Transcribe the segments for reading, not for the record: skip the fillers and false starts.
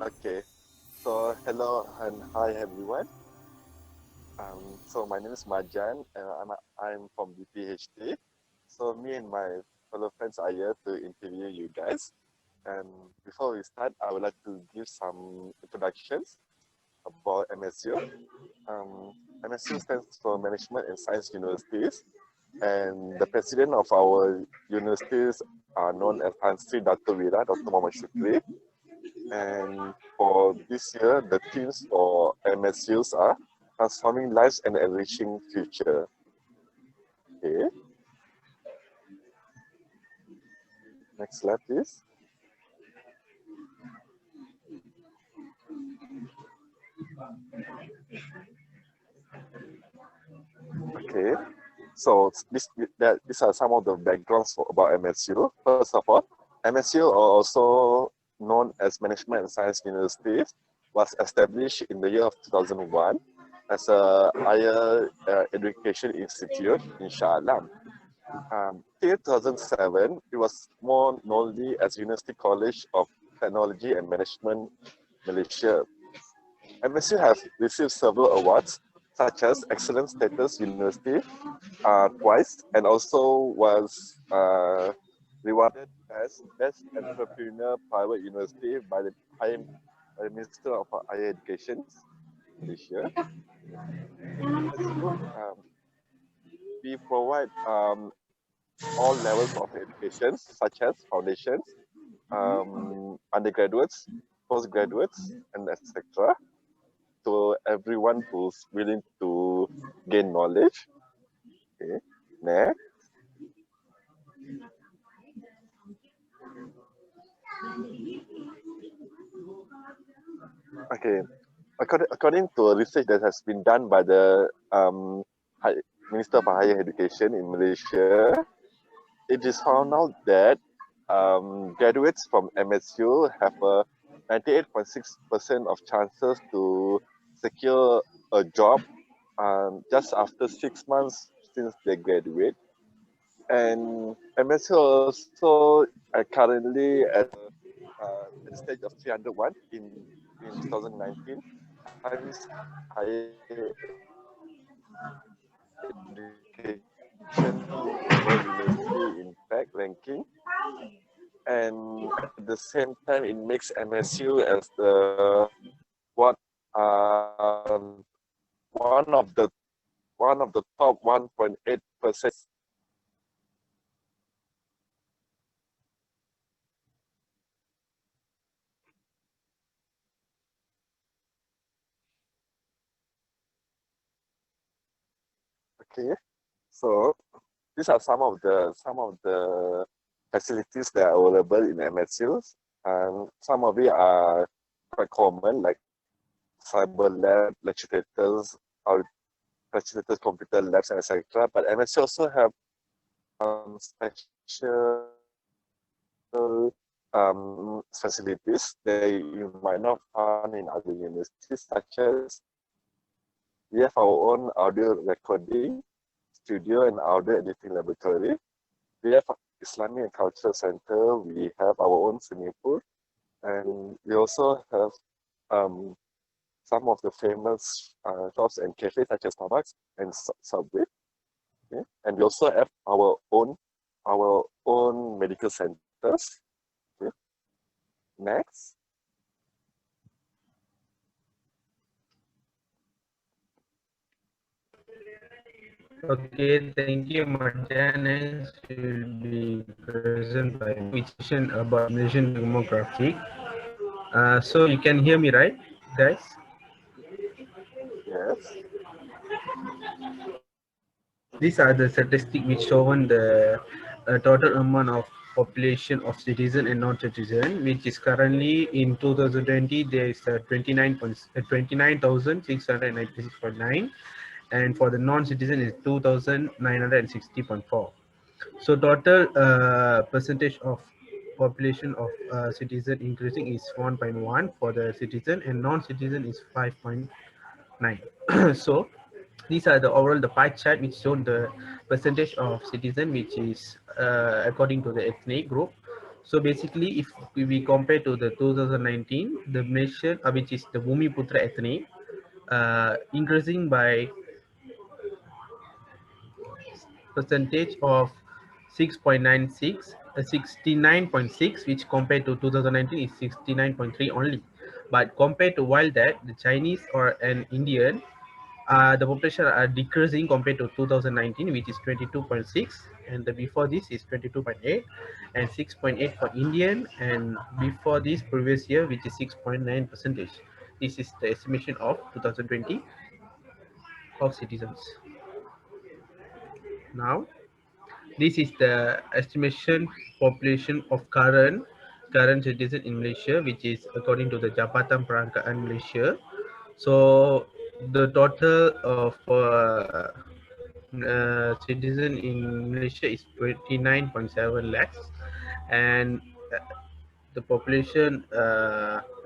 Okay, so hello and hi everyone. So my name is Marjan. I'm from the PhD. So me and my fellow friends are here to interview you guys. And before we start, I would like to give some introductions about MSU. MSU stands for Management and Science Universities, and the president of our universities are known as Hansi Dr. Wira, Dr. Muhammad Shukri. And for this year, the themes for MSUs are transforming lives and enriching future. Okay. Next slide, please. Okay. So these are some of the backgrounds about MSU. First of all, MSU, are also known as Management and Science Universities, was established in the year of 2001 as a higher education institute in Shah Alam. Till 2007, it was more known as University College of Technology and Management, Malaysia. MSU has received several awards, such as Excellent Status University twice, and also was rewarded as Best Entrepreneur Private University by the Minister of Higher Education, Malaysia. We provide all levels of education, such as foundations, undergraduates, postgraduates, and etc. to everyone who's willing to gain knowledge. Okay, next. Okay, according to a research that has been done by the Minister for Higher Education in Malaysia, it is found out that graduates from MSU have a 98.6% of chances to secure a job just after 6 months since they graduate. And MSU also currently at the stage of 301 in 2019 times higher education world university impact ranking, and at the same time it makes MSU as the what one of the top 1.8%. Okay, so these are some of the facilities that are available in MSUs, and some of it are quite common, like cyber lab, lecture theaters, or lecture theaters, computer labs, and etc. But MSU also have special facilities that you might not find in other universities, such as we have our own audio recording studio and audio editing laboratory. We have Islamic and Cultural Center. We have our own swimming pool, and we also have some of the famous shops and cafes such as Starbucks and Subway. Okay? And we also have our own medical centers. Okay? Next. Okay, thank you, Marjan. Next will be present by which session about Malaysian demography. So you can hear me, right, guys? Yes. These are the statistics which show on the total amount of population of citizen and non-citizen, which is currently in 2020 there is 29,696.9, and for the non-citizen is 2,960.4. So total percentage of population of citizen increasing is 1.1 for the citizen, and non-citizen is 5.9. So these are the overall the pie chart which shown the percentage of citizen which is according to the ethnic group. So basically, if we compare to the 2019, the nation, which is the Bumiputra ethnic, increasing by percentage of 6.96, 69.6, which compared to 2019 is 69.3 only. But compared to while that, the Chinese or an Indian, the population are decreasing compared to 2019, which is 22.6, and the before this is 22.8, and 6.8 for Indian, and before this previous year, which is 6.9 percentage. This is the estimation of 2020 of citizens. Now, this is the estimation population of current citizen in Malaysia, which is according to the Jabatan Perangkaan Malaysia. So the total of citizen in Malaysia is 29.7 lakhs, and the population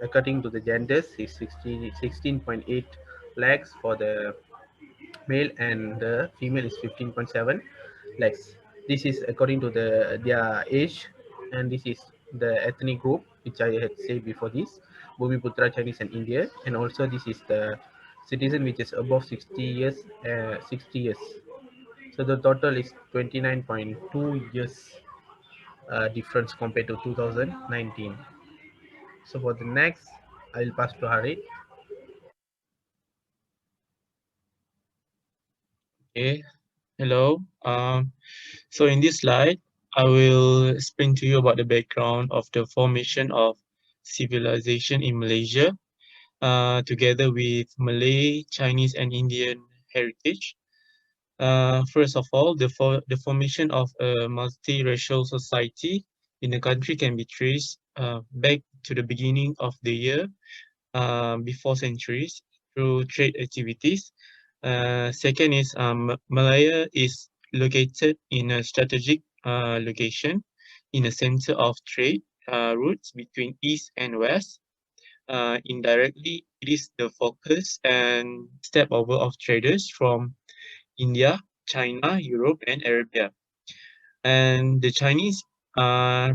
according to the genders is 16.8 lakhs for the male, and the female is 15.7 lakhs. This is according to their age, and this is the ethnic group which I had said before this, Bumiputra, Chinese and India, and also this is the citizen which is above 60 years. 60 years. So the total is 29.2 years difference compared to 2019. So for the next, I'll pass to Harit. Okay, hello. So in this slide, I will explain to you about the background of the formation of civilization in Malaysia, together with Malay, Chinese, and Indian heritage. First of all, the formation of a multiracial society in the country can be traced back to the beginning of the year, before centuries, through trade activities. Second is Malaya is located in a strategic location in the center of trade routes between east and west. Indirectly, it is the focus and step over of traders from India, China, Europe, and Arabia. And the Chinese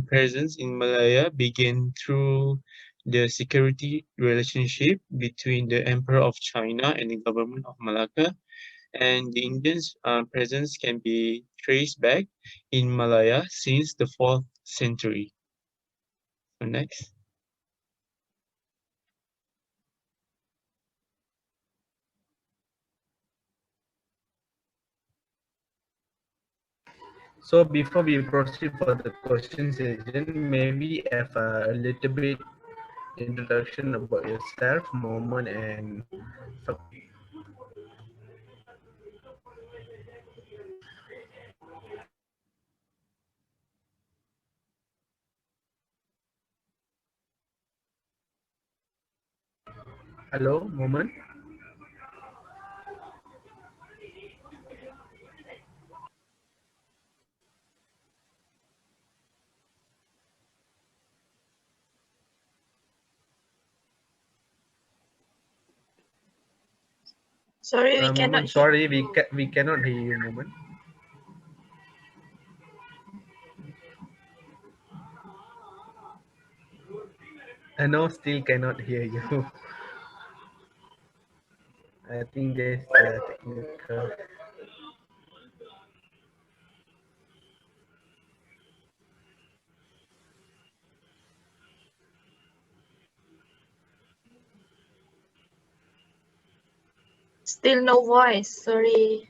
presence in Malaya began through the security relationship between the Emperor of China and the government of Malacca. And the Indians' presence can be traced back in Malaya since the 4th century. So next. So before we proceed for the question session, maybe have a little bit introduction about yourself, Mohammed and Fakir. Hello, Mohammed. Sorry, we cannot Mohammed, sorry, we cannot hear you, Mohammed. No, still cannot hear you. I think there's the technical. still no voice. Sorry.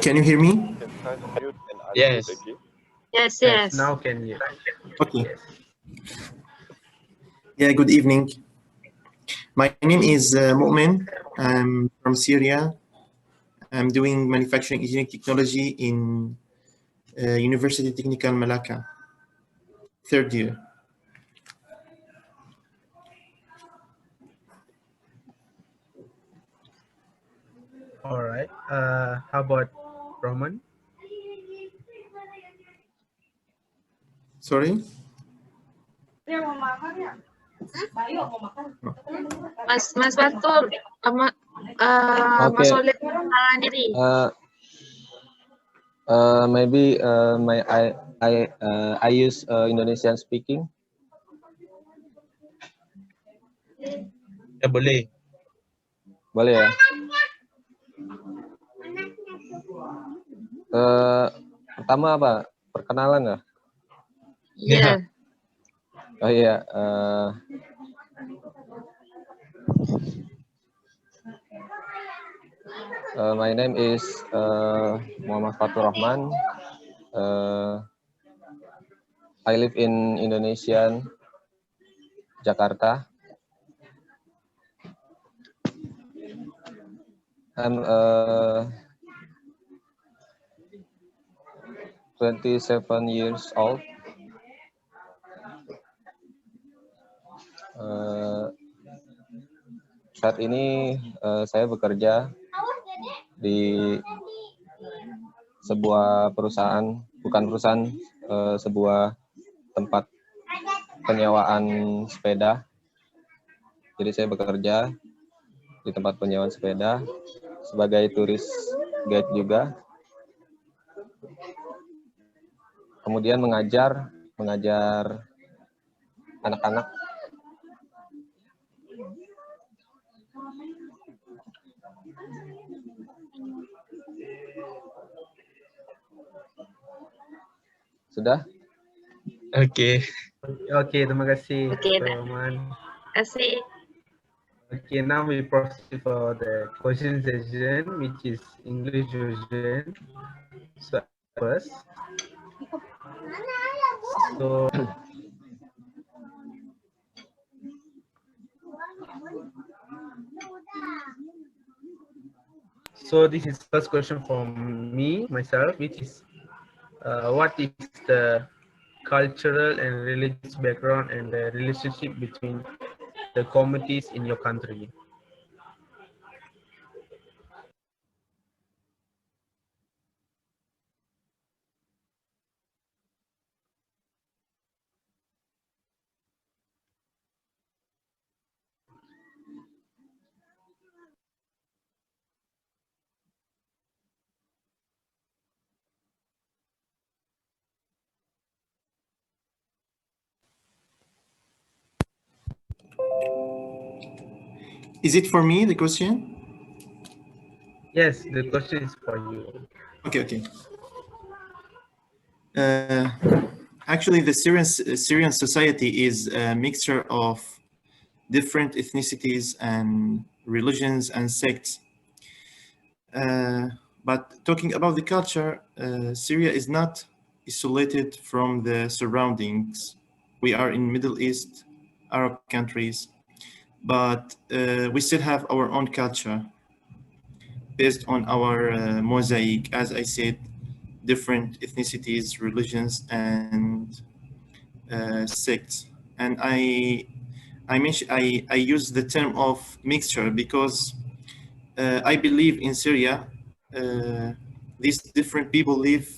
Can you hear me? You can try to mute and unmute Yes. again. Yes, Yes, yes. now can hear. Okay. Yes. Yeah, good evening. My name is Mu'min. I'm from Syria. I'm doing manufacturing engineering technology in University Technical Malacca, third year. All right. How about Roman? Sorry? Mas Batul, Mas Okay. Solid kenalan diri. Maybe I use Indonesian speaking. Ya boleh. Boleh ya? Pertama apa? Perkenalan ya? Ya. Oh iya. My name is Muhammad Fatur Rahman. I live in Indonesia, Jakarta. I'm 27 years old. Saat ini saya bekerja di sebuah perusahaan, bukan perusahaan, sebuah tempat penyewaan sepeda. Jadi saya bekerja di tempat penyewaan sepeda sebagai turis guide juga. Kemudian mengajar anak-anak. Sudah? Oke. Okay, terima kasih. Okay, dah. Rahman. Kasih. Okay, now we proceed for the question session, which is English version. So first, so this is first question from myself, which is what is the cultural and religious background and the relationship between the communities in your country? Is it for me, the question? Yes, the question is for you. Okay. Actually, the Syrian society is a mixture of different ethnicities and religions and sects. But talking about the culture, Syria is not isolated from the surroundings. We are in Middle East, Arab countries, but we still have our own culture based on our mosaic, as I said, different ethnicities, religions, and sects. And I use the term of mixture because I believe in Syria, these different people live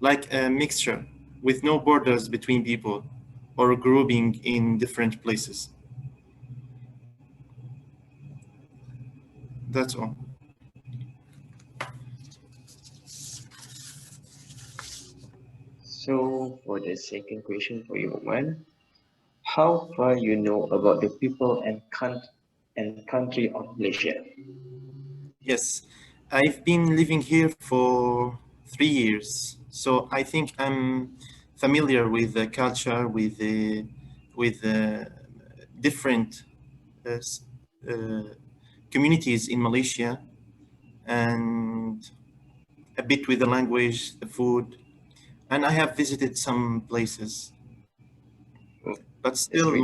like a mixture with no borders between people or grouping in different places. That's all. So for the second question for you, Oman, how far you know about the people and country of Malaysia? Yes, I've been living here for 3 years, so I think I'm familiar with the culture, with the different communities in Malaysia, and a bit with the language, the food, and I have visited some places, but still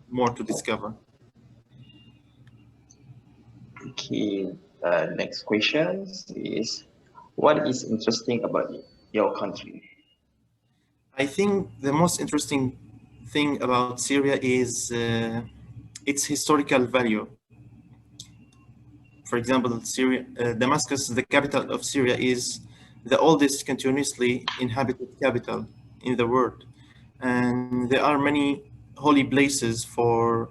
more to discover. Okay, next question is, what is interesting about your country? I think the most interesting thing about Syria is its historical value. For example, Syria, Damascus, the capital of Syria, is the oldest continuously inhabited capital in the world. And there are many holy places for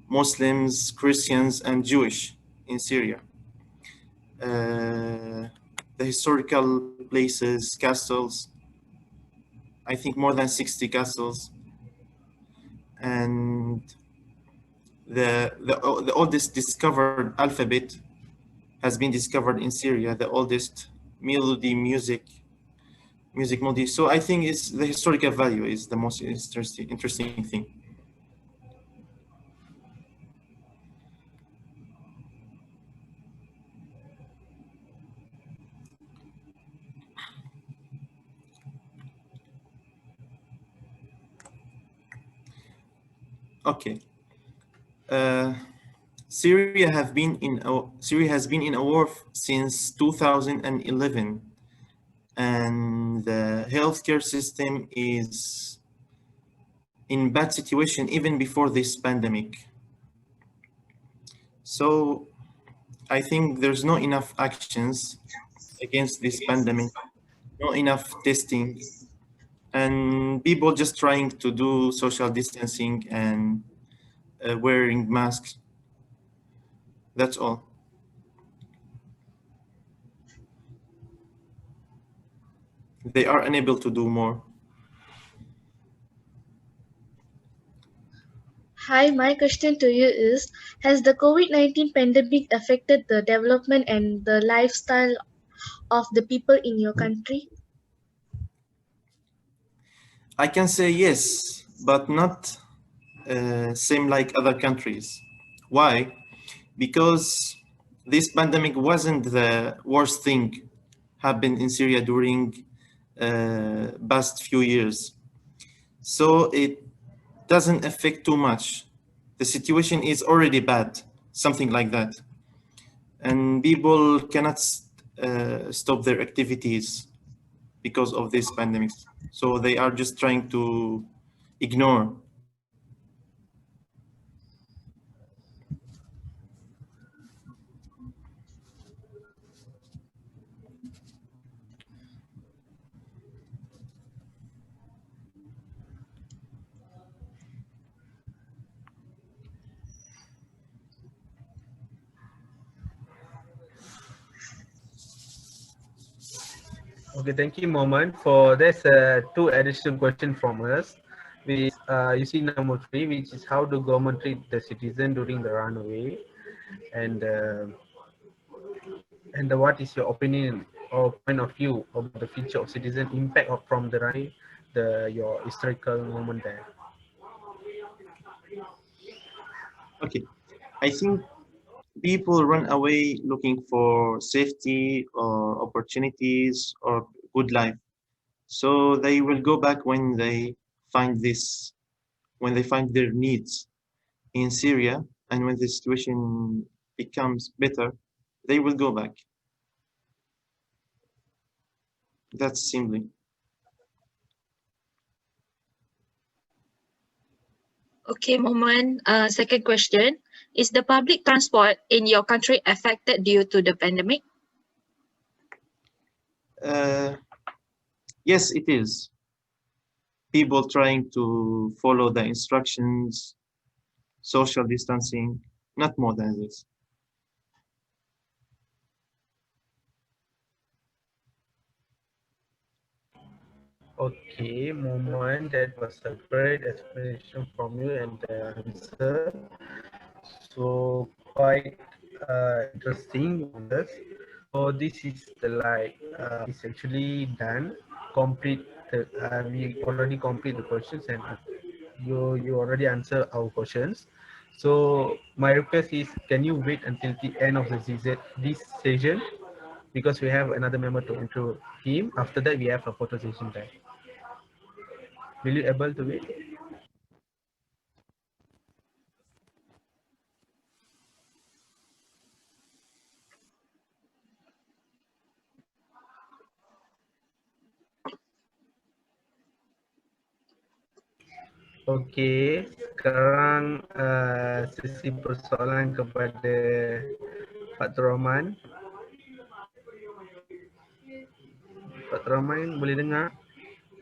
Muslims, Christians, and Jewish in Syria. The historical places, castles, I think more than 60 castles, and the oldest discovered alphabet has been discovered in Syria, the oldest music melody. So I think it's the historical value is the most interesting thing. Okay. Syria has been in a war since 2011, and the healthcare system is in bad situation even before this pandemic. So I think there's not enough actions against this pandemic, not enough testing, and people just trying to do social distancing and wearing masks. That's all. They are unable to do more. Hi, my question to you is, has the COVID-19 pandemic affected the development and the lifestyle of the people in your country? I can say yes, but not same like other countries. Why? Because this pandemic wasn't the worst thing happened in Syria during past few years. So it doesn't affect too much. The situation is already bad, something like that. And people cannot stop their activities because of this pandemic. So they are just trying to ignore. Okay, thank you, Mohammed. There's two additional questions from us. You see number 3, which is how do government treat the citizen during the runaway, and what is your opinion or point of view of the future of citizen impact from the runaway, your historical moment there. Okay, I think people run away looking for safety or opportunities or good life. So they will go back when they find their needs in Syria, and when the situation becomes better, they will go back. That's simply. Okay, Momen. Second question. Is the public transport in your country affected due to the pandemic? Yes, it is. People trying to follow the instructions, social distancing, not more than this. Okay, Mohammed, that was a great explanation from you and the answer. So quite interesting on this. So this is it's actually done. We already complete the questions, and you already answer our questions. So my request is, can you wait until the end of this session, because we have another member to intro him. After that, we have a photo session time. Will you able to wait? Okey, sekarang sesi persoalan kepada Pak Rahman. Pak Rahman, boleh dengar?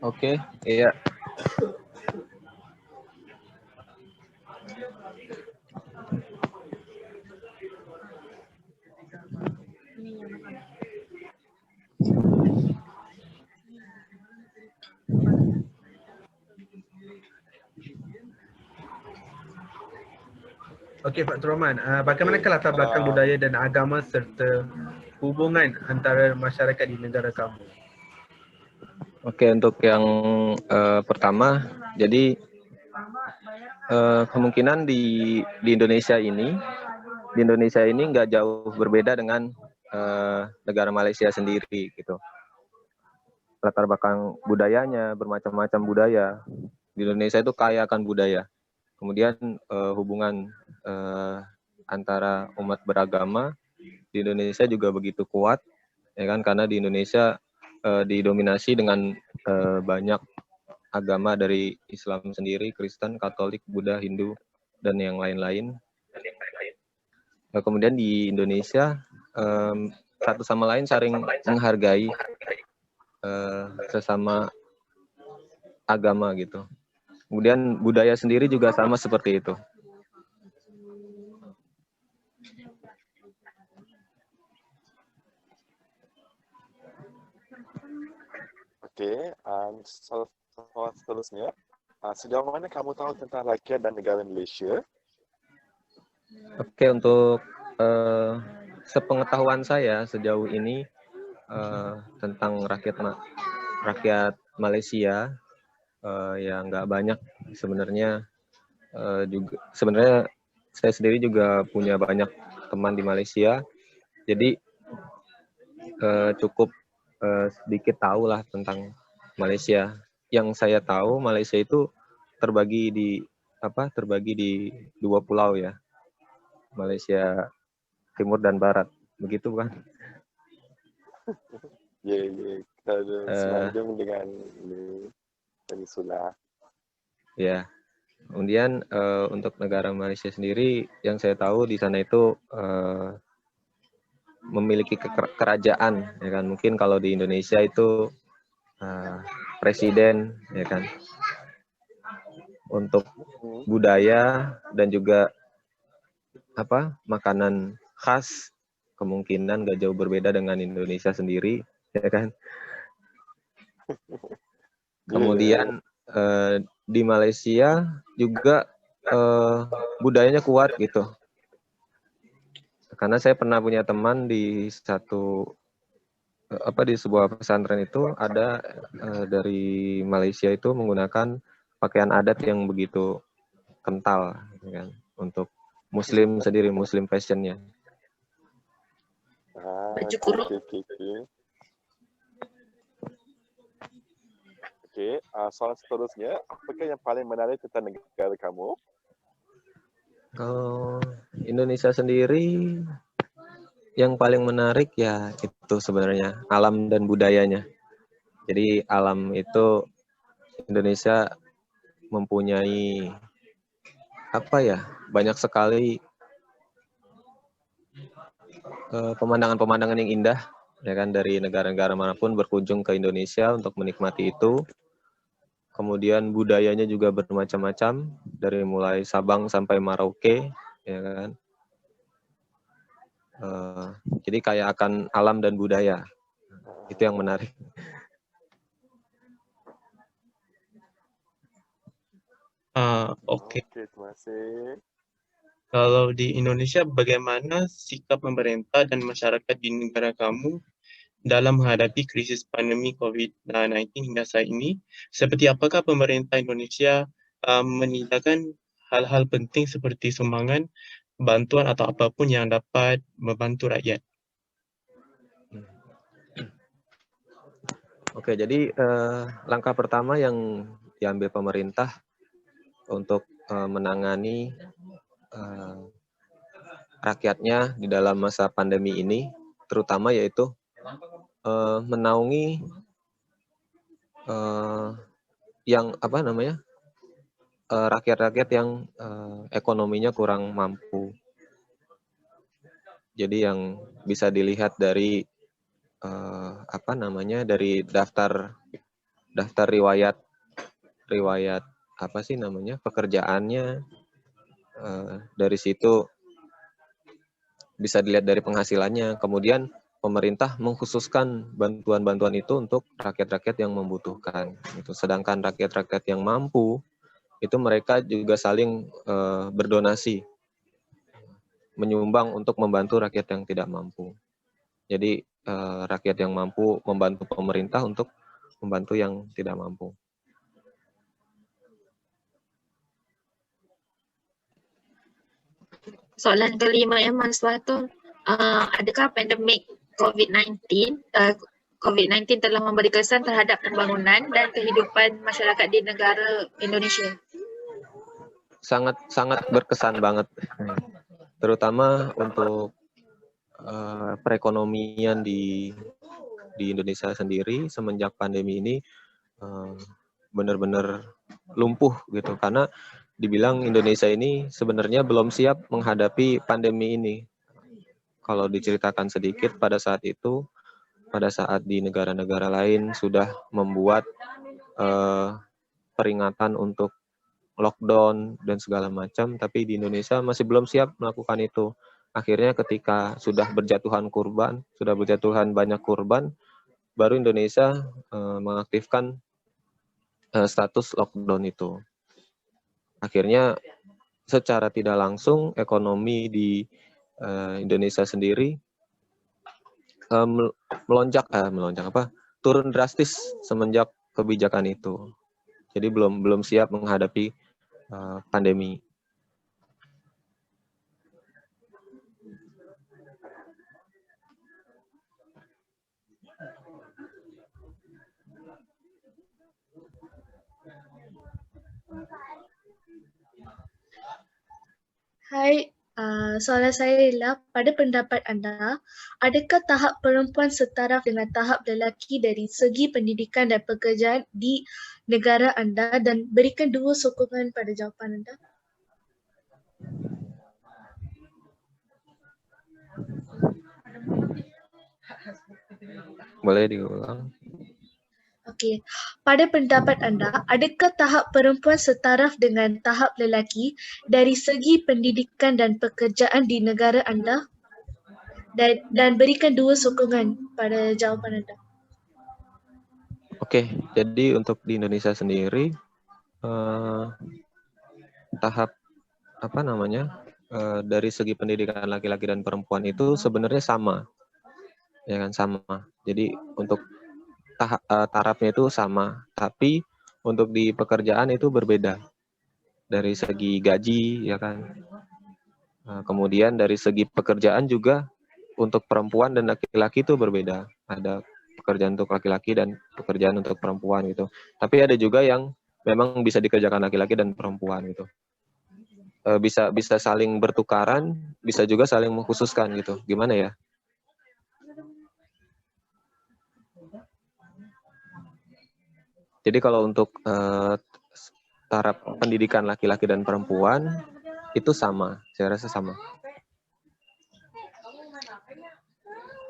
Okey, ya. Okey, Pak Rahman, bagaimanakah latar belakang budaya dan agama serta hubungan antara masyarakat di negara kamu? Oke, untuk yang pertama, jadi kemungkinan di Indonesia ini nggak jauh berbeda dengan negara Malaysia sendiri gitu. Latar belakang budayanya bermacam-macam budaya. Di Indonesia itu kaya akan budaya. Kemudian hubungan antara umat beragama di Indonesia juga begitu kuat, ya kan? Karena di Indonesia didominasi dengan banyak agama dari Islam sendiri, Kristen, Katolik, Buddha, Hindu, dan yang lain-lain. Kemudian di Indonesia satu sama lain saling menghargai sesama agama gitu. Kemudian budaya sendiri juga sama seperti itu. Oke, soal seterusnya, sejauh mana kamu tahu tentang rakyat dan negara Malaysia? Oke, untuk sepengetahuan saya sejauh ini tentang rakyat Malaysia ya nggak banyak sebenarnya. Juga sebenarnya saya sendiri juga punya banyak teman di Malaysia, jadi cukup sedikit tahu lah tentang Malaysia. Yang saya tahu Malaysia itu terbagi di 2 pulau ya, Malaysia Timur dan Barat, begitu kan? Ya, kita ada Semenanjung dengan Peninsula. Ya. Kemudian untuk negara Malaysia sendiri yang saya tahu di sana itu memiliki kerajaan, ya kan? Mungkin kalau di Indonesia itu presiden, ya kan? Untuk budaya dan juga makanan khas kemungkinan gak jauh berbeda dengan Indonesia sendiri, ya kan? Kemudian di Malaysia juga budayanya kuat gitu. Karena saya pernah punya teman di di sebuah pesantren itu ada dari Malaysia itu menggunakan pakaian adat yang begitu kental, ya kan? Untuk Muslim sendiri, Muslim fashionnya. Baju kurung. Oke, soal seterusnya, apakah yang paling menarik tentang negara kamu? Kalau Indonesia sendiri, yang paling menarik ya itu sebenarnya alam dan budayanya. Jadi alam itu Indonesia mempunyai banyak sekali pemandangan-pemandangan yang indah, ya kan, dari negara-negara manapun berkunjung ke Indonesia untuk menikmati itu. Kemudian budayanya juga bermacam-macam, dari mulai Sabang sampai Merauke, ya kan. Jadi kaya akan alam dan budaya, itu yang menarik. Oke. Terima kasih. Kalau di Indonesia, bagaimana sikap pemerintah dan masyarakat di negara kamu dalam menghadapi krisis pandemi COVID-19 hingga saat ini? Seperti apakah pemerintah Indonesia menindakkan hal-hal penting seperti sumbangan, bantuan atau apapun yang dapat membantu rakyat? Oke, jadi langkah pertama yang diambil pemerintah untuk menangani rakyatnya di dalam masa pandemi ini, terutama yaitu menaungi yang rakyat-rakyat yang ekonominya kurang mampu. Jadi yang bisa dilihat dari dari daftar riwayat pekerjaannya, dari situ bisa dilihat dari penghasilannya. Kemudian pemerintah mengkhususkan bantuan-bantuan itu untuk rakyat-rakyat yang membutuhkan. Gitu. Sedangkan rakyat-rakyat yang mampu itu mereka juga saling berdonasi, menyumbang untuk membantu rakyat yang tidak mampu. Jadi rakyat yang mampu membantu pemerintah untuk membantu yang tidak mampu. Soalan kelima ya Mas Watul, adakah pandemik COVID-19 telah memberi kesan terhadap pembangunan dan kehidupan masyarakat di negara Indonesia? Sangat berkesan banget, terutama untuk perekonomian di Indonesia sendiri semenjak pandemi ini benar-benar lumpuh gitu, karena dibilang Indonesia ini sebenarnya belum siap menghadapi pandemi ini. Kalau diceritakan sedikit, pada saat itu, pada saat di negara-negara lain sudah membuat peringatan untuk lockdown dan segala macam, tapi di Indonesia masih belum siap melakukan itu. Akhirnya ketika sudah berjatuhan banyak korban, baru Indonesia mengaktifkan status lockdown itu. Akhirnya secara tidak langsung ekonomi di Indonesia sendiri turun drastis semenjak kebijakan itu. Jadi belum siap menghadapi pandemi. Hai, soalan saya ialah, pada pendapat anda, adakah tahap perempuan setaraf dengan tahap lelaki dari segi pendidikan dan pekerjaan di negara anda, dan berikan 2 sokongan pada jawapan anda? Boleh diulang? Okey, pada pendapat anda, adakah tahap perempuan setaraf dengan tahap lelaki dari segi pendidikan dan pekerjaan di negara anda? Dan berikan 2 sokongan pada jawapan anda. Oke, jadi untuk di Indonesia sendiri tahap dari segi pendidikan laki-laki dan perempuan itu sebenarnya sama, ya kan, sama. Jadi untuk tarafnya itu sama, tapi untuk di pekerjaan itu berbeda dari segi gaji, ya kan. Kemudian dari segi pekerjaan juga untuk perempuan dan laki-laki itu berbeda. Ada pekerjaan untuk laki-laki dan pekerjaan untuk perempuan gitu. Tapi ada juga yang memang bisa dikerjakan laki-laki dan perempuan gitu. Bisa saling bertukaran, bisa juga saling mengkhususkan gitu. Gimana ya? Jadi kalau untuk taraf pendidikan laki-laki dan perempuan itu sama, saya rasa sama.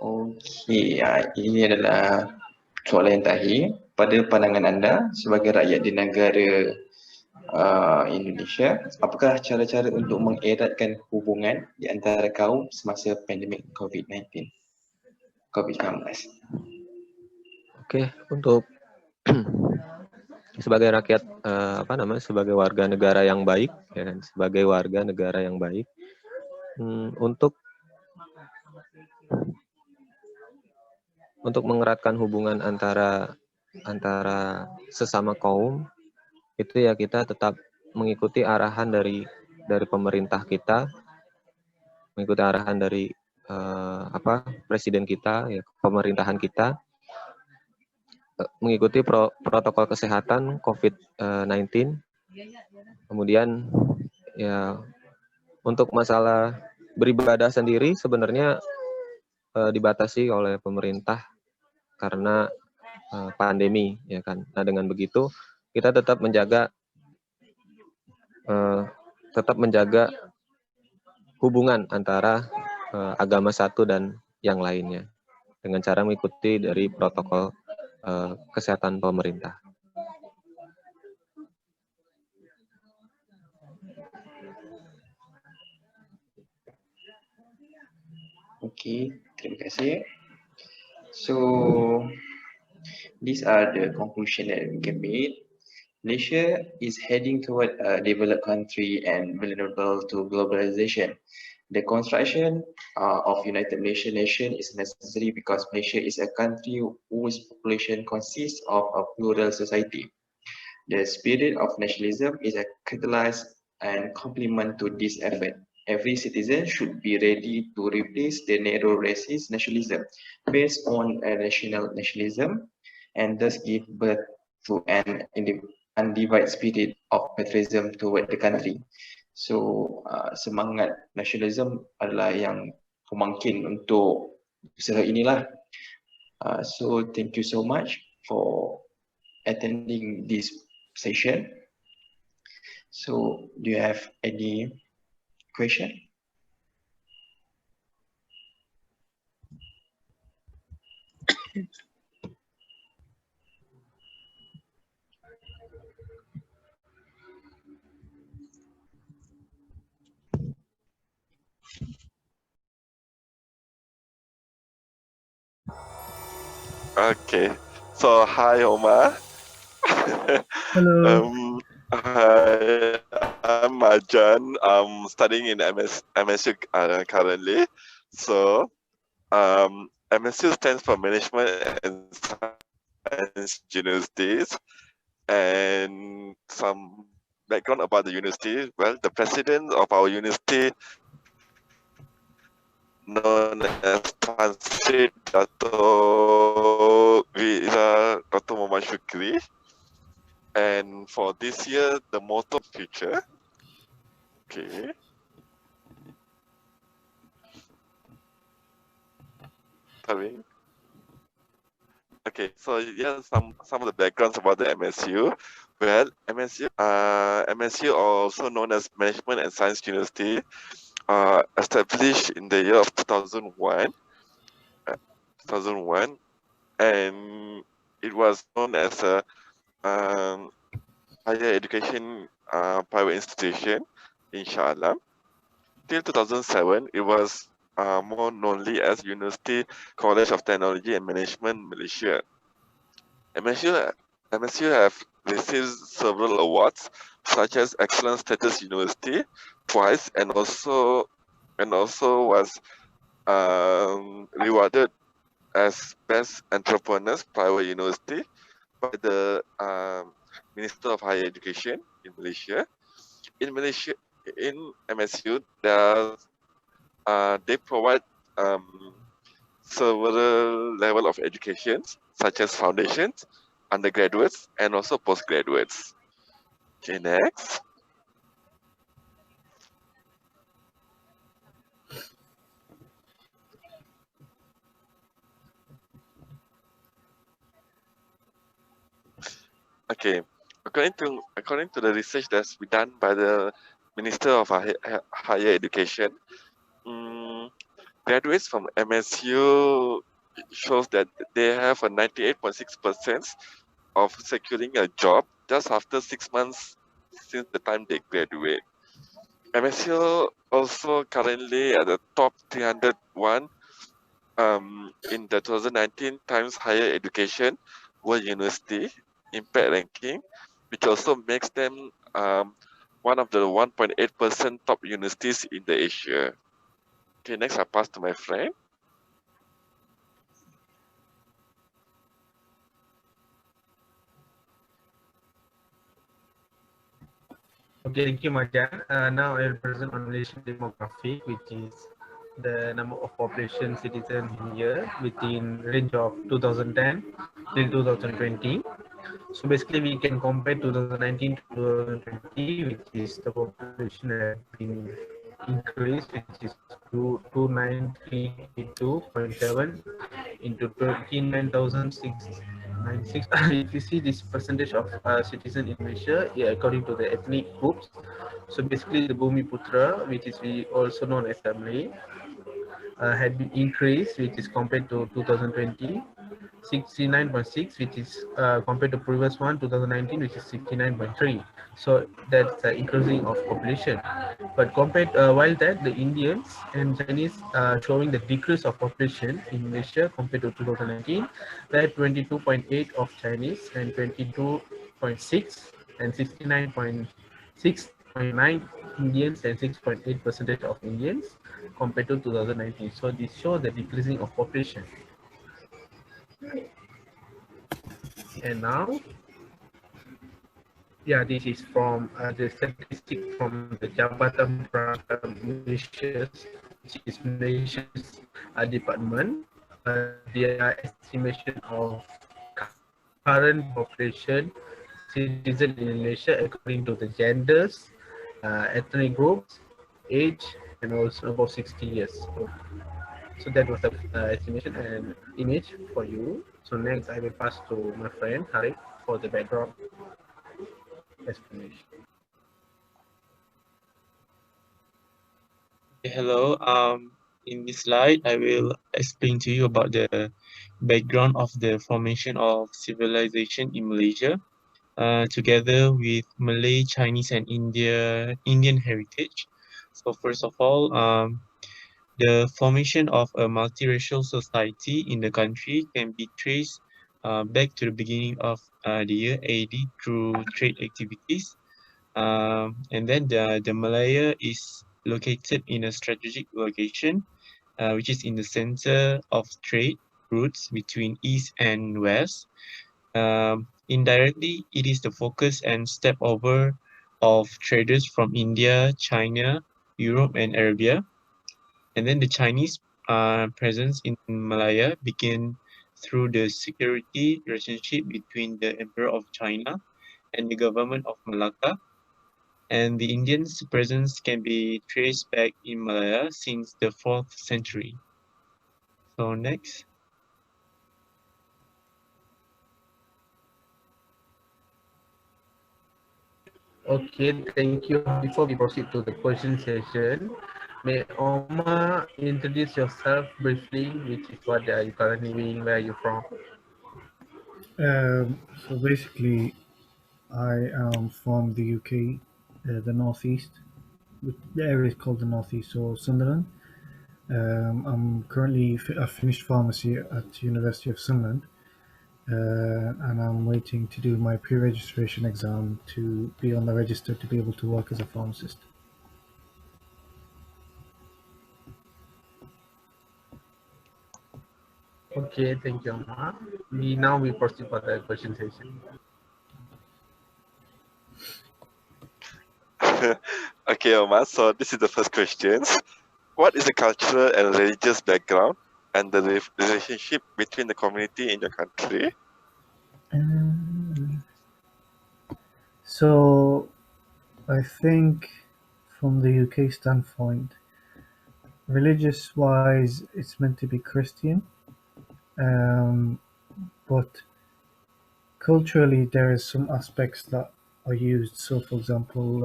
Okey, ini adalah soalan yang terakhir. Pada pandangan anda sebagai rakyat di negara Indonesia, apakah cara-cara untuk mengeratkan hubungan di antara kaum semasa pandemik COVID-19? Oke, untuk sebagai rakyat sebagai warga negara yang baik, ya kan, sebagai warga negara yang baik, untuk mengeratkan hubungan antara sesama kaum itu ya kita tetap mengikuti arahan dari pemerintah kita, mengikuti arahan dari presiden kita, ya, pemerintahan kita, mengikuti protokol kesehatan COVID-19. Kemudian ya untuk masalah beribadah sendiri sebenarnya dibatasi oleh pemerintah karena pandemi, ya kan. Nah, dengan begitu kita tetap menjaga hubungan antara agama satu dan yang lainnya dengan cara mengikuti dari protokol kesehatan pemerintah. Okey, terima kasih. So these are the conclusion that we can make. Malaysia is heading toward a developed country and vulnerable to globalization. The construction of United Nation is necessary because Malaysia is a country whose population consists of a plural society. The spirit of nationalism is a catalyst and complement to this effort. Every citizen should be ready to replace the narrow racist nationalism based on a national nationalism and thus give birth to an undivided spirit of patriotism toward the country. So semangat nasionalisme adalah yang pemangkin untuk usaha inilah. So thank you so much for attending this session. So do you have any question? Okay. So hi Omar. Hello. Hi, I'm Majan. I'm studying in MSU currently. So MSU stands for Management and Science Universities. And some background about the university. Well, the president of our university, known as Tan Sri Dato' Dr. Muhammad Shukri. And for this year, the motto future. Okay. Sorry. Okay, so yeah, some of the backgrounds about the MSU. Well, MSU, also known as Management and Science University, established in the year of 2001. And it was known as a higher education private institution, inshallah. Till 2007, it was more knownly as University College of Technology and Management, Malaysia. MSU have received several awards, such as Excellent Status University twice, and also was rewarded as Best Entrepreneurs Private University by the Minister of Higher Education in Malaysia. In MSU, they provide several level of educations, such as foundations, undergraduates, and also postgraduates. Okay, next. Okay, according to the research that's been done by the Minister of Higher Education, graduates from MSU shows that they have a 98.6% of securing a job just after 6 months since the time they graduate. MSU also currently at the top 301 in the 2019 Times Higher Education World University Impact Ranking, which also makes them one of the 1.8% top universities in the Asia. Okay, next I pass to my friend. Okay, thank you, Majan. Now I will present on Malaysian demographic, which is the number of population citizens in year within range of 2010 till 2020. So basically, we can compare 2019 to 2020, which is the population has been increased, which is 2932.7 into 29,696. If you see this percentage of citizens in Malaysia, yeah, according to the ethnic groups. So basically, the Bumiputra, which is we also known as Tamil, had been increased, which is compared to 2020. 69.6, which is compared to previous one 2019, which is 69.3. So that's the increasing of population. But compared while that the Indians and Chinese showing the decrease of population in Malaysia compared to 2019, that 22.8 of Chinese and 22.6 and 69.6.9 Indians and 6.8% of Indians compared to 2019. So this shows the decreasing of population. And now, yeah, this is from the statistic from the Jabatan Malaysia, which is Malaysia's department. Their estimation of current population citizen in Malaysia according to the genders, ethnic groups, age, and also above 60 years. So that was the estimation and image for you. So next I will pass to my friend Harith for the background explanation. Hello. In this slide, I will explain to you about the background of the formation of civilization in Malaysia, together with Malay, Chinese, and Indian heritage. So first of all, the formation of a multiracial society in the country can be traced back to the beginning of the year AD through trade activities. And then the Malaya is located in a strategic location, which is in the center of trade routes between East and West. Indirectly, it is the focus and step over of traders from India, China, Europe, and Arabia. And then the Chinese presence in Malaya began through the security relationship between the Emperor of China and the government of Malacca. And the Indians' presence can be traced back in Malaya since the 4th century. So next. Okay, thank you. Before we proceed to the question session, may Omar introduce yourself briefly, which is what are you currently doing, where are you from? So basically, I am from the UK, the northeast. The area is called the northeast, so Sunderland. I'm currently I finished pharmacy at the University of Sunderland, and I'm waiting to do my pre-registration exam to be on the register to be able to work as a pharmacist. Okay, thank you, Omar. Now we proceed for the question session. Okay, Omar. So this is the first question. What is the cultural and religious background and the relationship between the community in your country? So I think from the UK standpoint, religious wise, it's meant to be Christian, but culturally there is some aspects that are used. So for example,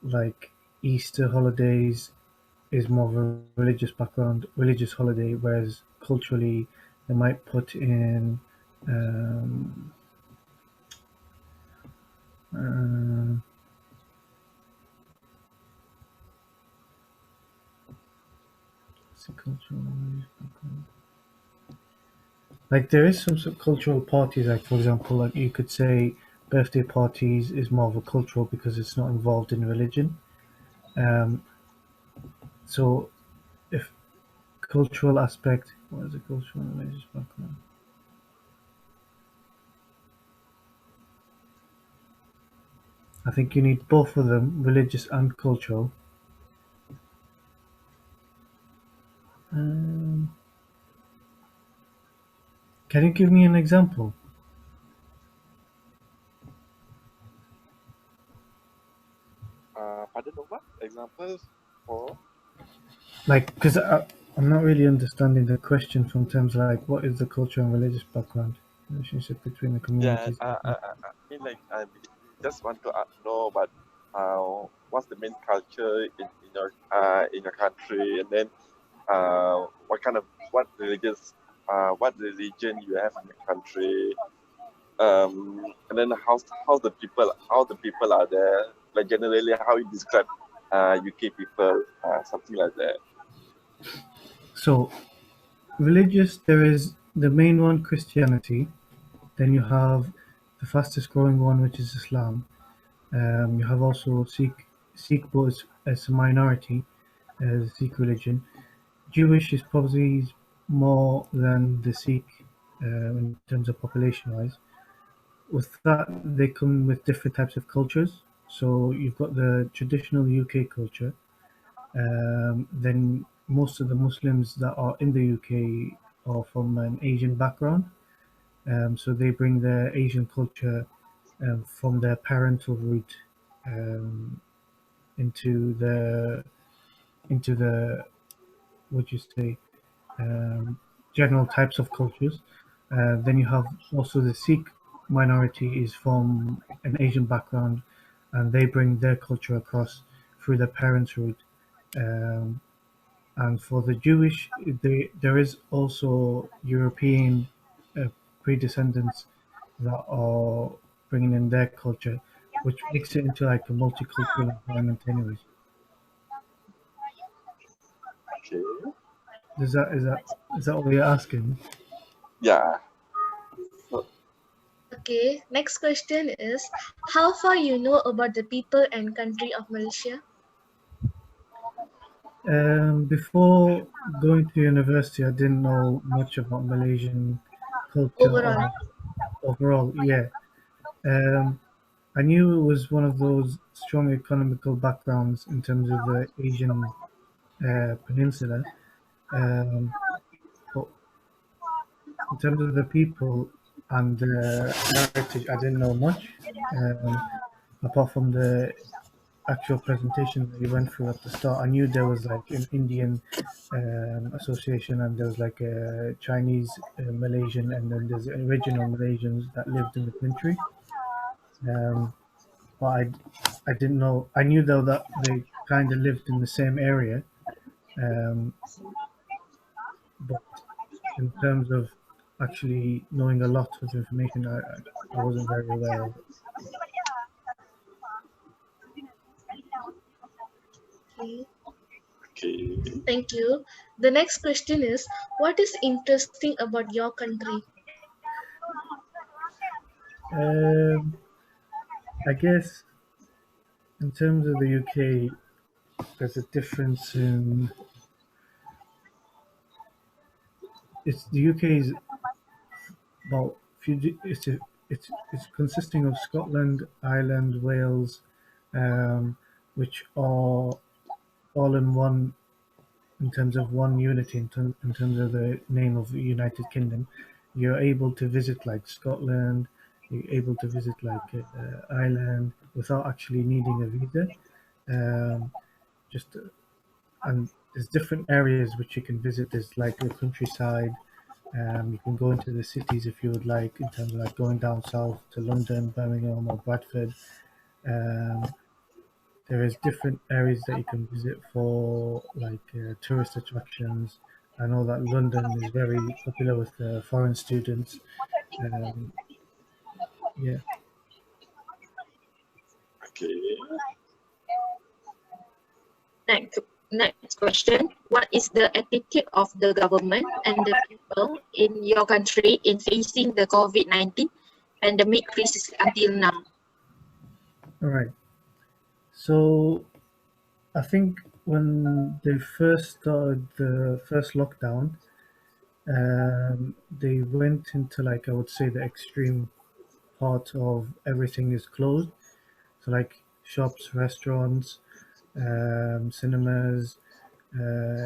like Easter holidays is more of a religious background, religious holiday, whereas culturally they might put in cultural background. Like there is some sort of cultural parties, like for example, like you could say birthday parties is more of a cultural because it's not involved in religion. So if cultural aspect, what is a cultural and religious background? I think you need both of them, religious and cultural. Can you give me an example? Pardon, Omar? Examples for? Like, because I'm not really understanding the question from terms like what is the cultural and religious background relationship between the communities? I mean, like, I just want to know about what's the main culture in your country, and then what kind of what religion you have in the country, and then how the people are there, like generally how you describe UK people, something like that. So, religious, there is the main one, Christianity. Then you have the fastest growing one, which is Islam. You have also Sikh, but as a minority, as Sikh religion. Jewish is probably more than the Sikh in terms of population wise. With that, they come with different types of cultures. So you've got the traditional UK culture. Then most of the Muslims that are in the UK are from an Asian background. So they bring their Asian culture from their parental root um, into the what you say general types of cultures. Then you have also the Sikh minority is from an Asian background, and they bring their culture across through their parents' root. Um, and for the Jewish, there is also European uh, predescendants that are bringing in their culture, which makes it into like a multicultural environment, anyways. Okay. Is that what you're asking? Yeah. Okay, next question is how far you know about the people and country of Malaysia? Before going to university, I didn't know much about Malaysian culture Overall. or overall. Yeah, um, I knew it was one of those strong economical backgrounds in terms of the Asian peninsula. Um, but in terms of the people and the heritage, I didn't know much. Um, apart from the actual presentation that you went through at the start, I knew there was like an Indian association, and there was like a Chinese, Malaysian, and then there's original Malaysians that lived in the country. Um, but I didn't know. I knew though that they kind of lived in the same area, um, but in terms of actually knowing a lot of information, I wasn't very aware of it. Okay, Okay. thank you. The next question is what is interesting about your country? I guess in terms of the UK, there's a difference in the UK is about it's consisting of Scotland, Ireland, Wales, which are all in one in terms of one unity in terms of the name of the United Kingdom. You're able to visit like Scotland, you're able to visit like Ireland without actually needing a visa. Um, just and there's different areas which you can visit. There's like the countryside. You can go into the cities if you would like, in terms of like going down south to London, Birmingham, or Bradford. Um, there is different areas that you can visit for like tourist attractions. I know that London is very popular with foreign students. Um, yeah. Okay. Next question. What is the attitude of the government and the people in your country in facing the COVID-19 pandemic crisis until now? All right. So I think when they first started the first lockdown, they went into like I would say the extreme part of everything is closed. So like shops, restaurants, cinemas,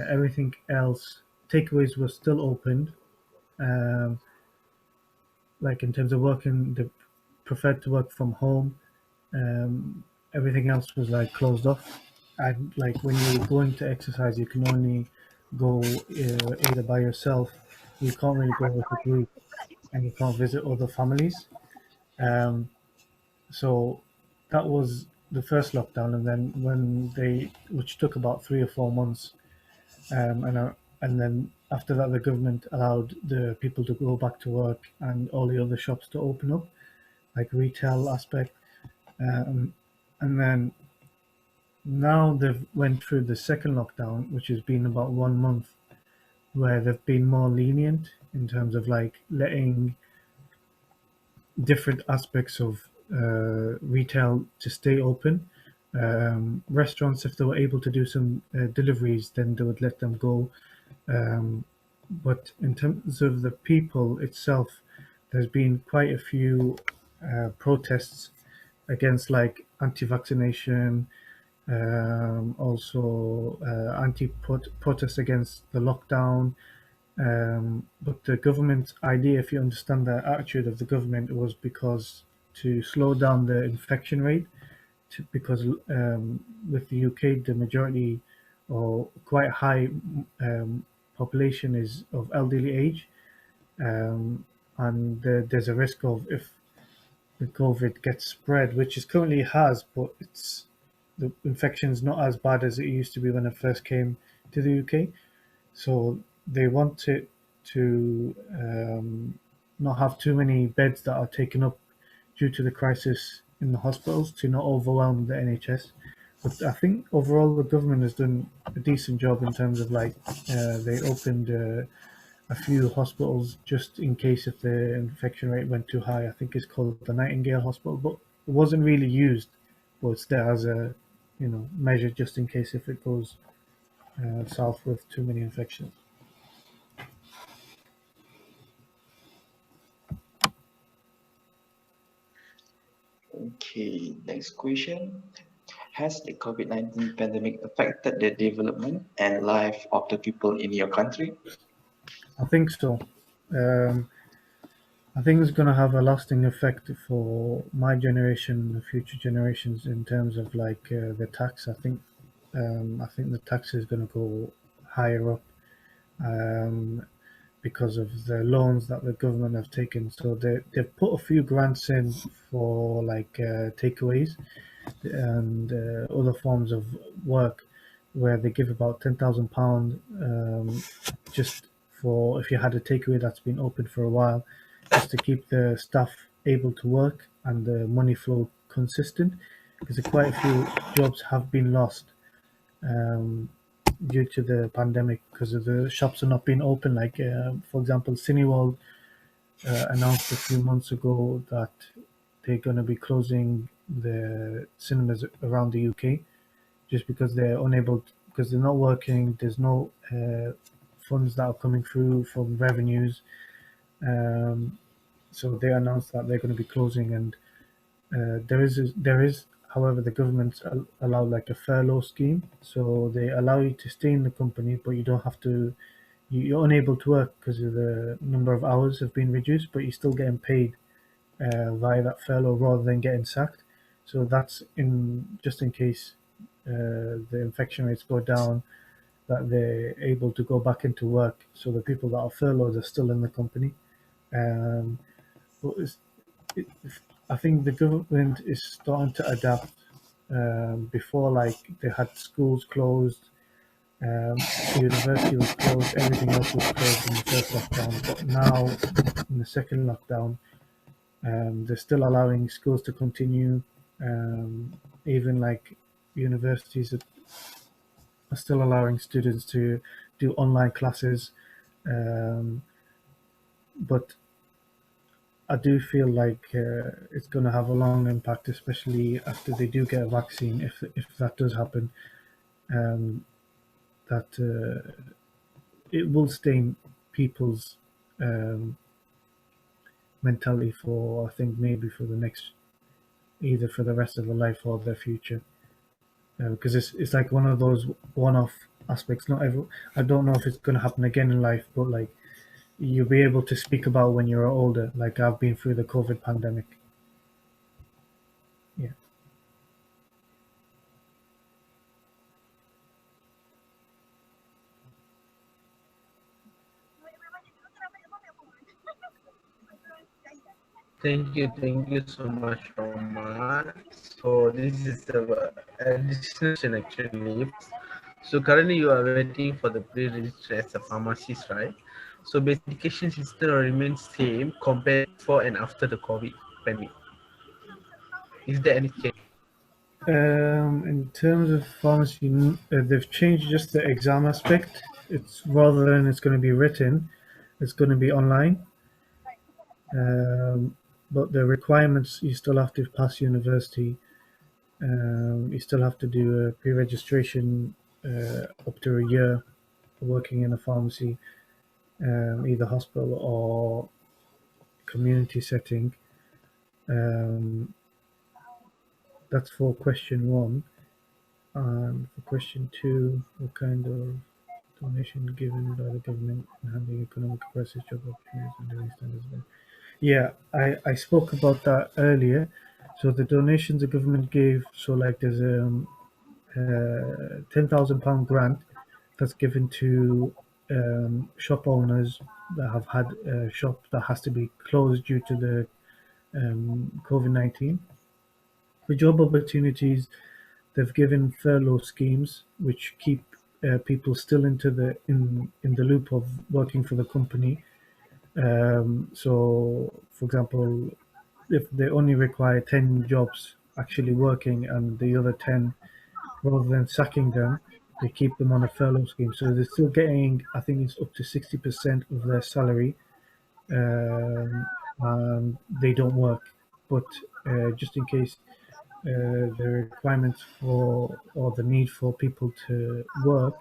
everything else. Takeaways were still open. Um, like in terms of working, they preferred to work from home. Um, everything else was like closed off. And like when you're going to exercise, you can only go either by yourself. You can't really go with a group, and you can't visit other families. Um, so that was the first lockdown, and then when which took about 3 or 4 months, and and then after that, the government allowed the people to go back to work and all the other shops to open up, like retail aspect. And then now they've went through the second lockdown, which has been about 1 month, where they've been more lenient in terms of like letting different aspects of retail to stay open. Restaurants, if they were able to do some deliveries, then they would let them go. But in terms of the people itself, there's been quite a few protests against like anti-vaccination, also anti-protest against the lockdown. But the government's idea, if you understand the attitude of the government, was because to slow down the infection rate, because with the UK, the majority or quite high population is of elderly age, and there's a risk of, if the COVID gets spread, which it currently has, but the infection is not as bad as it used to be when it first came to the UK. So they want it to not have too many beds that are taken up due to the crisis in the hospitals, to not overwhelm the NHS. But I think overall the government has done a decent job in terms of like they opened a few hospitals just in case if the infection rate went too high. I think it's called the Nightingale Hospital, but it wasn't really used, but it's there as a measure just in case if it goes south with too many infections. Okay, next question. Has the COVID-19 pandemic affected the development and life of the people in your country? I think so. I think it's going to have a lasting effect for my generation, the future generations, in terms of like the tax. I think the tax is going to go higher up because of the loans that the government have taken. So they've put a few grants in for like takeaways and other forms of work, where they give about £10,000 just for if you had a takeaway that's been open for a while, just to keep the staff able to work and the money flow consistent, because quite a few jobs have been lost due to the pandemic because of the shops are not being open. Like for example, Cineworld announced a few months ago that they're going to be closing the cinemas around the UK just because they're unable because they're not working. There's no funds that are coming through from revenues. So they announced that they're going to be closing, and there is, however, the government allow like a furlough scheme, so they allow you to stay in the company, but you don't have to. You're unable to work because of the number of hours have been reduced, but you're still getting paid via that furlough rather than getting sacked. So that's just in case the infection rates go down, that they're able to go back into work. So the people that are furloughed are still in the company. But I think the government is starting to adapt. Before, like they had schools closed, the university was closed, everything else was closed in the first lockdown. But now, in the second lockdown, they're still allowing schools to continue. Even like universities are still allowing students to do online classes. But I do feel like it's going to have a long impact, especially after they do get a vaccine, if that does happen, that it will stain people's mentality for, I think, maybe for the next, either for the rest of their life or their future. Because it's like one of those one-off aspects. I don't know if it's going to happen again in life, but like you'll be able to speak about when you're older, like I've been through the COVID pandemic. Yeah. Thank you so much, Roman. So this is the addition actually. So currently you are waiting for the pre-register as a pharmacist, right? So basic education system remains same compared before and after the COVID pandemic. Is there any change? In terms of pharmacy, they've changed just the exam aspect. It's rather than it's going to be written, it's going to be online. But the requirements, you still have to pass university. You still have to do a pre-registration up to a year working in a pharmacy, either hospital or community setting. That's for question one. And for question two, what kind of donation given by the government in handling economic crisis, job opportunities, and living standards? Yeah, I spoke about that earlier. So the donations the government gave, so like there's a £10,000 grant that's given to shop owners that have had a shop that has to be closed due to the COVID-19. For job opportunities, they've given furlough schemes which keep people still into in the loop of working for the company. So, for example, if they only require 10 jobs actually working and the other 10, rather than sacking them, they keep them on a furlough scheme. So they're still getting, I think it's up to 60% of their salary, and they don't work. But just in case the requirements for or the need for people to work,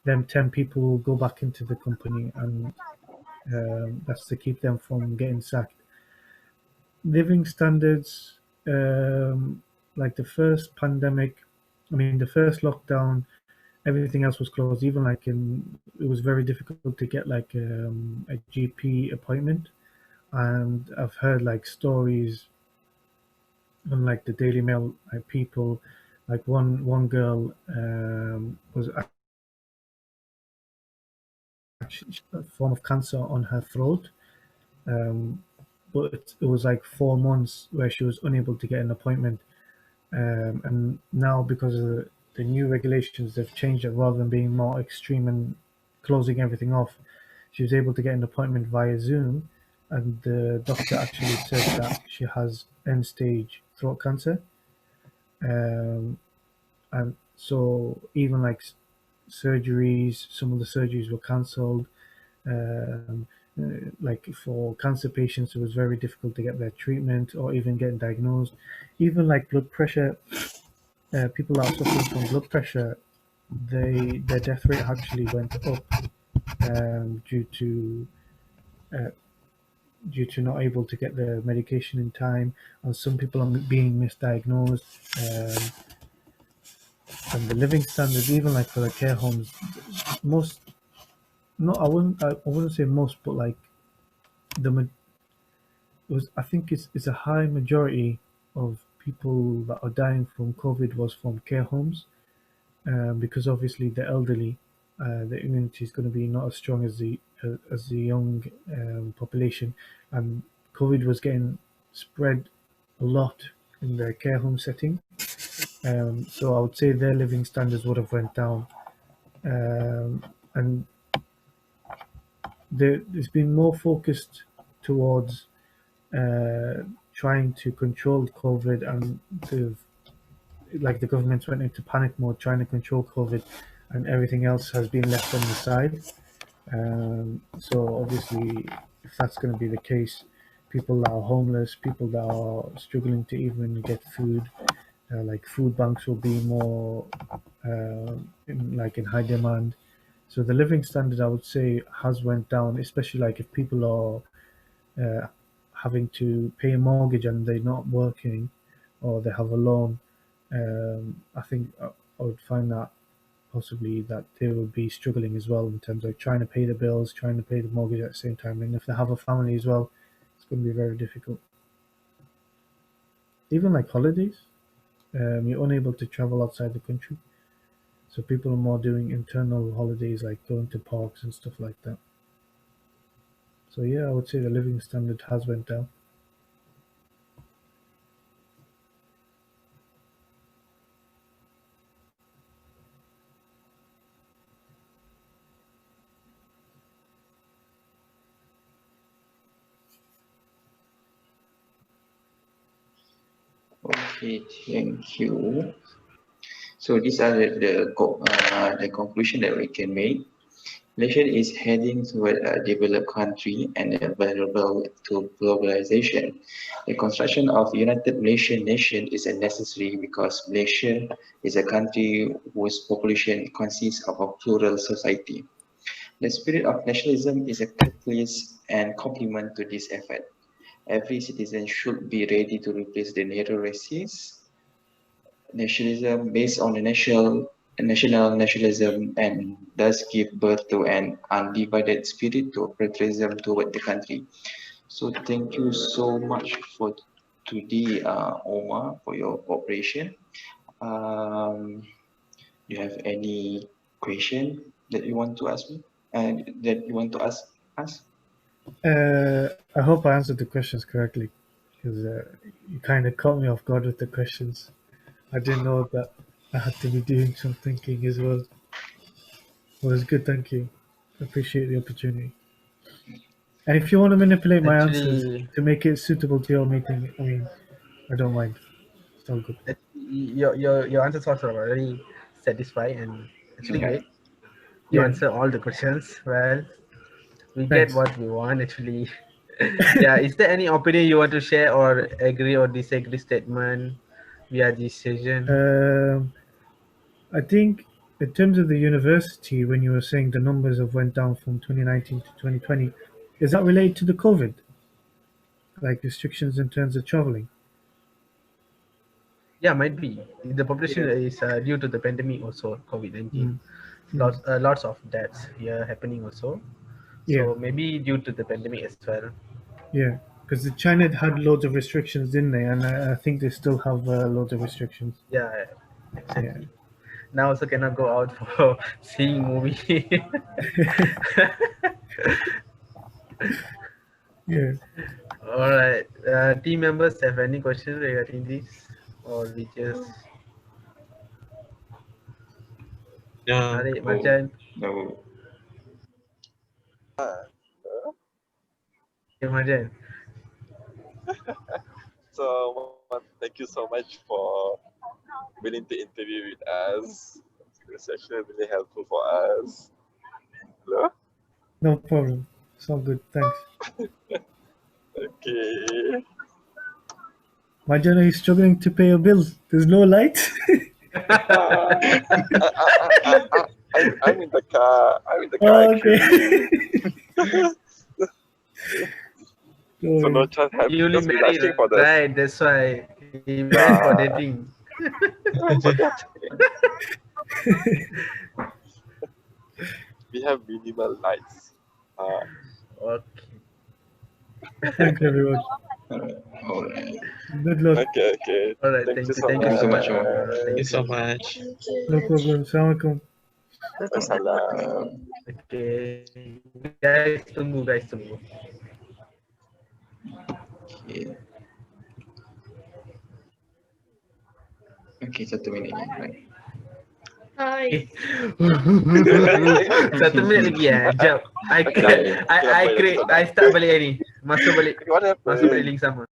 then 10 people will go back into the company, and that's to keep them from getting sacked. Living standards, like the first pandemic, the first lockdown, everything else was closed. Even like it was very difficult to get like a GP appointment. And I've heard like stories on like the Daily Mail, like people, like one girl was actually a form of cancer on her throat. But it was like 4 months where she was unable to get an appointment. And now because of the new regulations, they've changed it rather than being more extreme and closing everything off. She was able to get an appointment via Zoom, and the doctor actually said that she has end-stage throat cancer. And so even like surgeries, some of the surgeries were cancelled. Like for cancer patients, it was very difficult to get their treatment or even getting diagnosed. Even like blood pressure, people that are suffering from blood pressure, their death rate actually went up due to not able to get the medication in time, and some people are being misdiagnosed. And the living standards, even like for the care homes, most, no, I wouldn't say most, but like I think it's a high majority of people that are dying from COVID was from care homes, because obviously the elderly, the immunity is going to be not as strong as the young population, and COVID was getting spread a lot in the care home setting. So I would say their living standards would have went down, and there's been more focused towards trying to control COVID, and like the government went into panic mode trying to control COVID, and everything else has been left on the side. So obviously, if that's going to be the case, people that are homeless, people that are struggling to even get food, like food banks will be more in high demand. So the living standard, I would say, has went down, especially like if people are having to pay a mortgage and they're not working, or they have a loan. I think I would find that possibly that they will be struggling as well in terms of trying to pay the bills, trying to pay the mortgage at the same time. And if they have a family as well, it's going to be very difficult. Even like holidays, you're unable to travel outside the country. So people are more doing internal holidays, like going to parks and stuff like that. So yeah, I would say the living standard has went down. Okay, thank you. So these are the conclusion that we can make. Malaysia is heading toward a developed country and vulnerable to globalization. The construction of United Malaysian Nation is a necessary because Malaysia is a country whose population consists of a plural society. The spirit of nationalism is a catalyst and complement to this effort. Every citizen should be ready to replace the neo-racist nationalism based on the national nationalism and thus give birth to an undivided spirit to patriotism toward the country. So thank you so much for today, Omar, for your cooperation. Do you have any question that you want to ask me? That you want to ask us? I hope I answered the questions correctly, because you kind of caught me off guard with the questions. I didn't know that I had to be doing some thinking as well. It was good, thank you. Appreciate the opportunity. And if you want to manipulate my answers to make it suitable to your meeting, I mean, I don't mind. It's all good. Your answers also are very satisfying and actually great. You Yeah. answer all the questions well. We Thanks. get what we want actually. Yeah, is there any opinion you want to share or agree or disagree statement via this session? I think in terms of the university, when you were saying the numbers have went down from 2019 to 2020, is that related to the COVID? Like restrictions in terms of traveling? Yeah, might be. The population is due to the pandemic also, COVID-19. Mm. Lots of deaths here happening also. Yeah. So maybe due to the pandemic as well. Yeah, because China had loads of restrictions, didn't they? And I think they still have loads of restrictions. Yeah, exactly. Now also cannot go out for seeing movie. Yeah. All right. Team members have any questions regarding this, or we just? Yeah. Ari, Marjan. No. Okay, Marjan. So thank you so much for willing to interview with us. It's actually really helpful for us. Hello? No problem. It's all good. Thanks. Okay. Marjan, are you struggling to pay your bills? There's no light? I'm in the car. I'm in the car. Oh, okay. So no chance have You only just been married, asking for this. right? That's why he went for dating. We have minimal lights. Okay. Thanks, everyone. All right. Good luck. Okay. All right. Thank you so Thank you so much, Omar. Thank you so much. No problem. Assalamualaikum. Wassalam. Okay. Guys, tunggu. Okay. Okay, 1 minit lagi. Right. Hai. 1 minit lagi ya. Jap. I start balik ni. Masuk balik What happened? link sama.